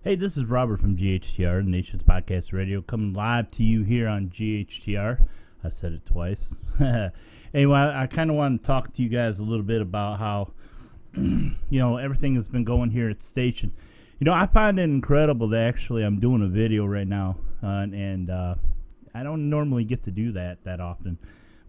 Hey, this is Robert from GHTR, the Nation's Podcast Radio, coming live to you here on GHTR. I said it twice. Anyway, I kind of want to talk to you guys a little bit about how, everything has been going here at the station. I find it incredible that actually I'm doing a video right now, and I don't normally get to do that often,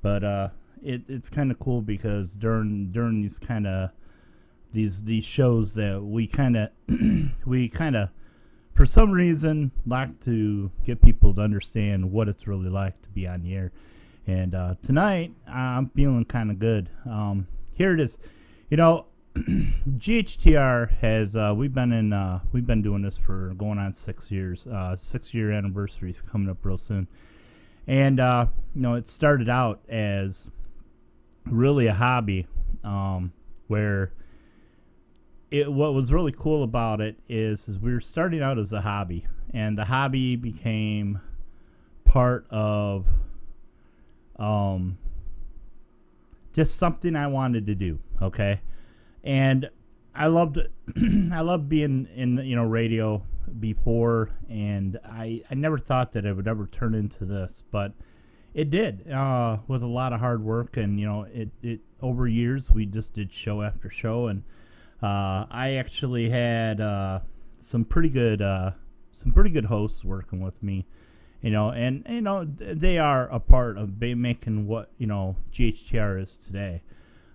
but it's kind of cool because during these kind of these shows that we kind of for some reason like to get people to understand what it's really like to be on the air. And tonight I'm feeling kind of good. Here it is. GHTR has we've been doing this for going on 6 years. 6-year anniversary is coming up real soon. And it started out as really a hobby, where what was really cool about it is we were starting out as a hobby, and the hobby became part of just something I wanted to do. Okay, and I loved I loved being in radio before, and I never thought that it would ever turn into this, but it did, with a lot of hard work, and it over years we just did show after show, and I actually had some pretty good hosts working with me, and they are a part of making what GHTR is today.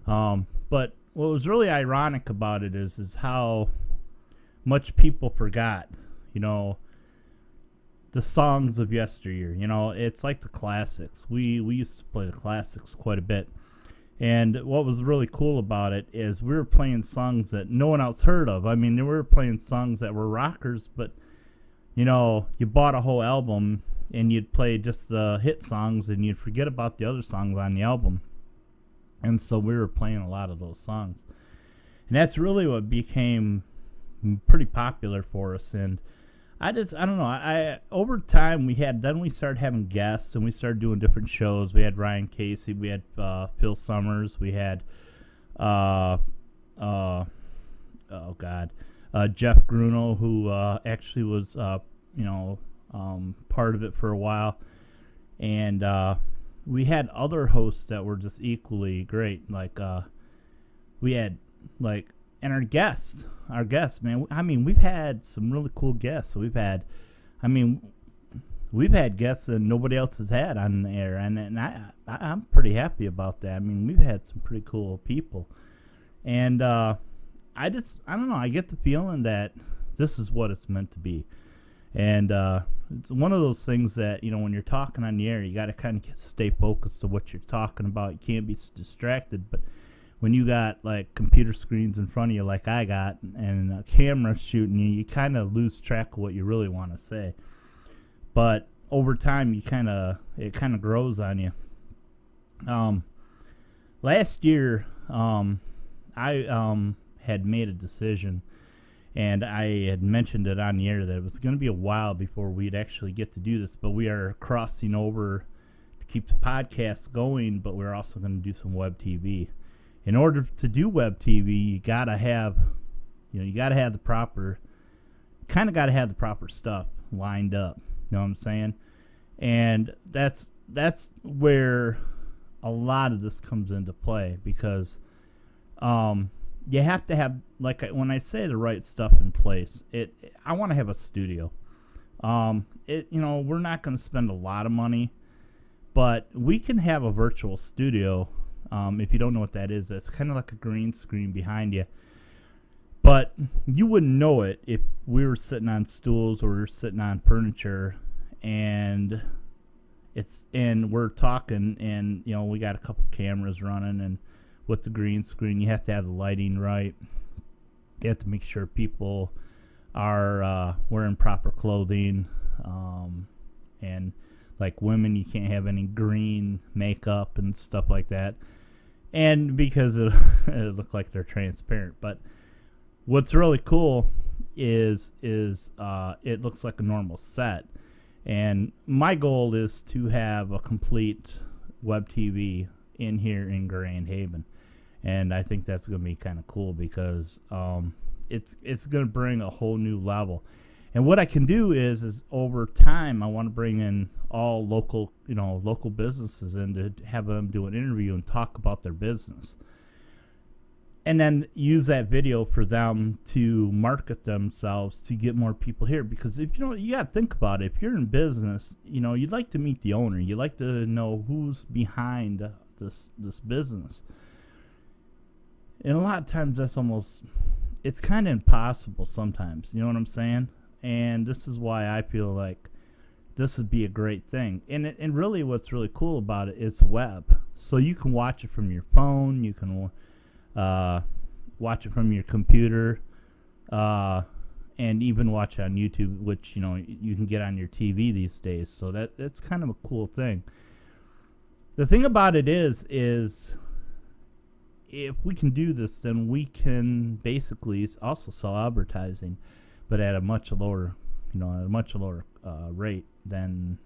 But what was really ironic about it is how much people forgot, the songs of yesteryear. It's like the classics. We used to play the classics quite a bit. And what was really cool about it is we were playing songs that no one else heard of. I mean, we were playing songs that were rockers, but, you bought a whole album and you'd play just the hit songs and you'd forget about the other songs on the album. And so we were playing a lot of those songs. And that's really what became pretty popular for us. And I don't know. Over time we started having guests, and we started doing different shows. We had Ryan Casey, we had Phil Summers, we had Jeff Gruno, who actually was part of it for a while, and we had other hosts that were just equally great. Like we had and our guests, man. I mean, we've had some really cool guests. So we've had guests that nobody else has had on the air, and I'm pretty happy about that. I mean, we've had some pretty cool people, and I don't know. I get the feeling that this is what it's meant to be, and it's one of those things that when you're talking on the air, you got to kind of stay focused to what you're talking about. You can't be distracted, but when you got computer screens in front of you like I got, and a camera shooting you, you kind of lose track of what you really want to say. But over time, it kind of grows on you. Last year, I had made a decision, and I had mentioned it on the air that it was going to be a while before we'd actually get to do this. But we are crossing over to keep the podcast going, but we're also going to do some web TV. In order to do web TV, you gotta have the proper stuff lined up. You know what I'm saying? And that's where a lot of this comes into play, because you have to have, when I say the right stuff in place. I want to have a studio. We're not going to spend a lot of money, but we can have a virtual studio. If you don't know what that is, that's kind of like a green screen behind you. But you wouldn't know it if we were sitting on stools or we were sitting on furniture, and we're talking, and we got a couple cameras running, and with the green screen, you have to have the lighting right. You have to make sure people are wearing proper clothing, and like women, you can't have any green makeup and stuff like that. And because it look like they're transparent. But what's really cool is it looks like a normal set. And my goal is to have a complete web TV in here in Grand Haven. And I think that's going to be kind of cool because it's going to bring a whole new level. And what I can do is over time, I want to bring in all local businesses in to have them do an interview and talk about their business. And then use that video for them to market themselves to get more people here. Because if you got to think about it. If you're in business, you'd like to meet the owner. You'd like to know who's behind this business. And a lot of times it's kind of impossible sometimes. You know what I'm saying? And this is why I feel like this would be a great thing. And really what's really cool about it is web. So you can watch it from your phone. You can watch it from your computer, and even watch it on YouTube, which you can get on your TV these days. So that's kind of a cool thing. The thing about it is if we can do this, then we can basically also sell advertising, but at a much lower rate than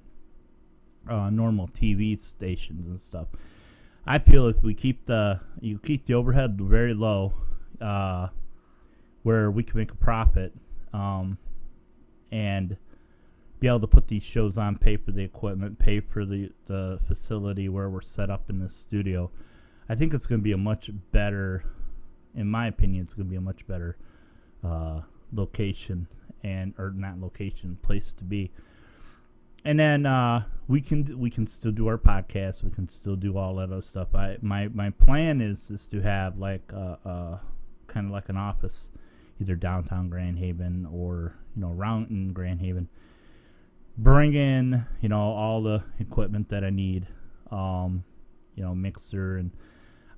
normal TV stations and stuff. I feel if we keep the overhead very low, where we can make a profit, and be able to put these shows on, pay for the equipment, pay for the facility where we're set up in this studio. I think it's going to be a much better, in my opinion, it's going to be a much better location place to be. And then we can still do our podcast. We can still do all that other stuff. My plan is to have like kind of like an office, either downtown Grand Haven or around in Grand Haven. Bring in all the equipment that I need, mixer, and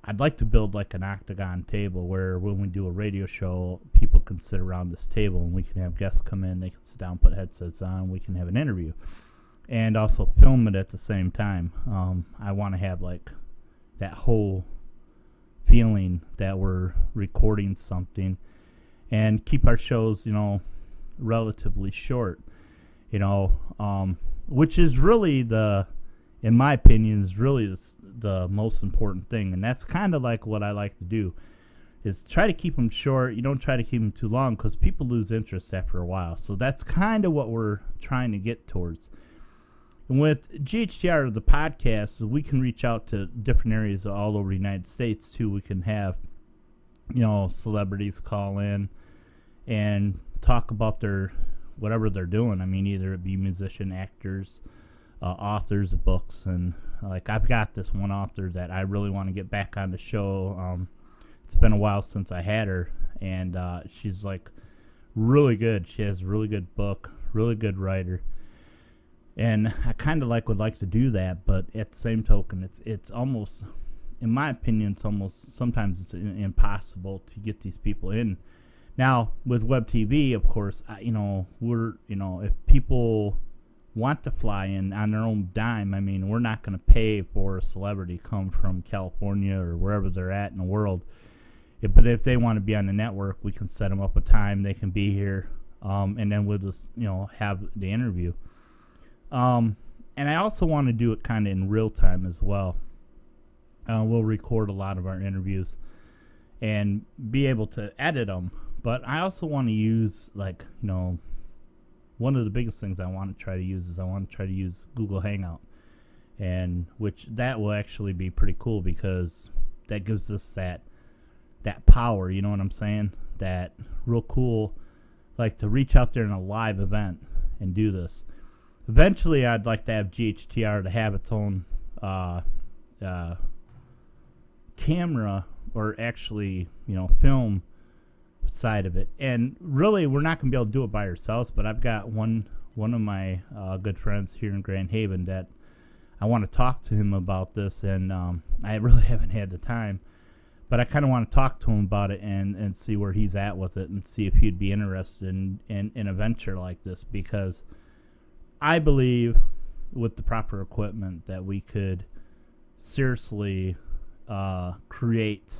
I'd like to build like an octagon table where when we do a radio show, people can sit around this table and we can have guests come in. They can sit down, put headsets on. We can have an interview. And also film it at the same time. I want to have like that whole feeling that we're recording something, and keep our shows, relatively short. Which is really in my opinion, is really the most important thing, and that's kind of like what I like to do. Is try to keep them short. You don't try to keep them too long because people lose interest after a while. So that's kind of what we're trying to get towards. And with GHTR, the podcast, we can reach out to different areas all over the United States, too. We can have, celebrities call in and talk about whatever they're doing. I mean, either it be musician, actors, authors of books. And, I've got this one author that I really want to get back on the show. It's been a while since I had her, and she's, really good. She has a really good book, really good writer. And I kind of would like to do that, but at the same token, it's almost, in my opinion, sometimes it's impossible to get these people in. Now with web TV, of course, if people want to fly in on their own dime, I mean, we're not going to pay for a celebrity to come from California or wherever they're at in the world. But if they want to be on the network, we can set them up a time they can be here, and then we'll just have the interview. And I also want to do it kind of in real time as well. We'll record a lot of our interviews and be able to edit them. But I also want to use, one of the biggest things I want to try to use is Google Hangout. And which that will actually be pretty cool because that gives us that power, you know what I'm saying? That real cool, to reach out there in a live event and do this. Eventually, I'd like to have GHTR to have its own camera, or actually, film side of it. And really, we're not going to be able to do it by ourselves, but I've got one of my good friends here in Grand Haven that I want to talk to him about this, and I really haven't had the time. But I kind of want to talk to him about it and see where he's at with it and see if he'd be interested in a venture like this, because I believe with the proper equipment that we could seriously create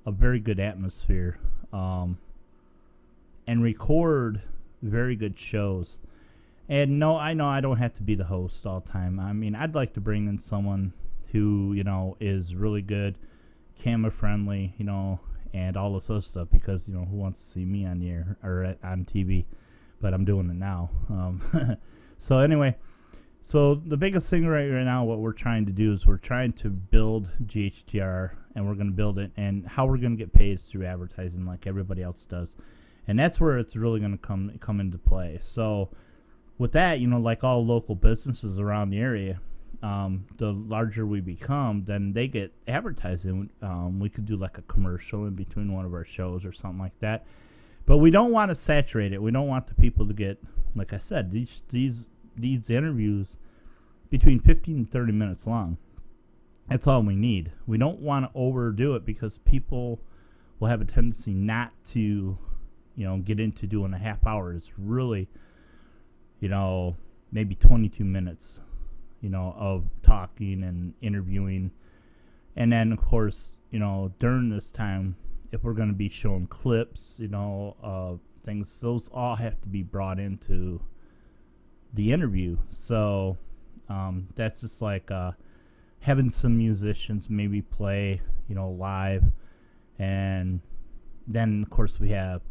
a very good atmosphere and record very good shows. And no, I know I don't have to be the host all the time. I mean, I'd like to bring in someone who, is really good, camera friendly, and all this other stuff, because, who wants to see me on the air or on TV? but I'm doing it now. So anyway, so the biggest thing right now, what we're trying to do is we're trying to build GHTR, and we're going to build it, and how we're going to get paid is through advertising like everybody else does. And that's where it's really going to come into play. So with that, like all local businesses around the area, the larger we become, then they get advertising. We could do like a commercial in between one of our shows or something like that. But we don't want to saturate it. We don't want the people to get, like I said, these interviews between 15 and 30 minutes long. That's all we need. We don't want to overdo it, because people will have a tendency not to, get into doing a half hour. It's really, maybe 22 minutes, of talking and interviewing. And then, of course, during this time, if we're going to be showing clips, of things, those all have to be brought into the interview. So that's just like having some musicians maybe play, live. And then, of course, we have,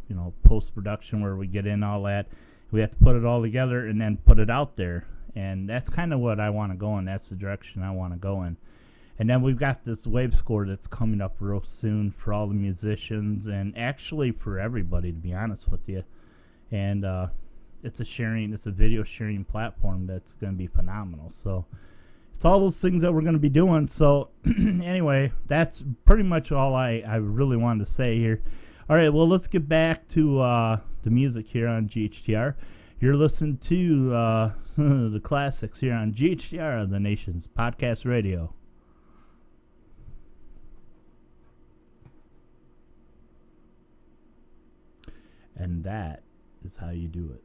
post-production where we get in all that. We have to put it all together and then put it out there. And that's kind of what I want to go in. That's the direction I want to go in. And then we've got this wave score that's coming up real soon for all the musicians, and actually for everybody, to be honest with you. And it's a video sharing platform that's going to be phenomenal. So it's all those things that we're going to be doing. So anyway, that's pretty much all I really wanted to say here. All right, well, let's get back to the music here on GHTR. You're listening to the classics here on GHTR, the nation's podcast radio. And that is how you do it.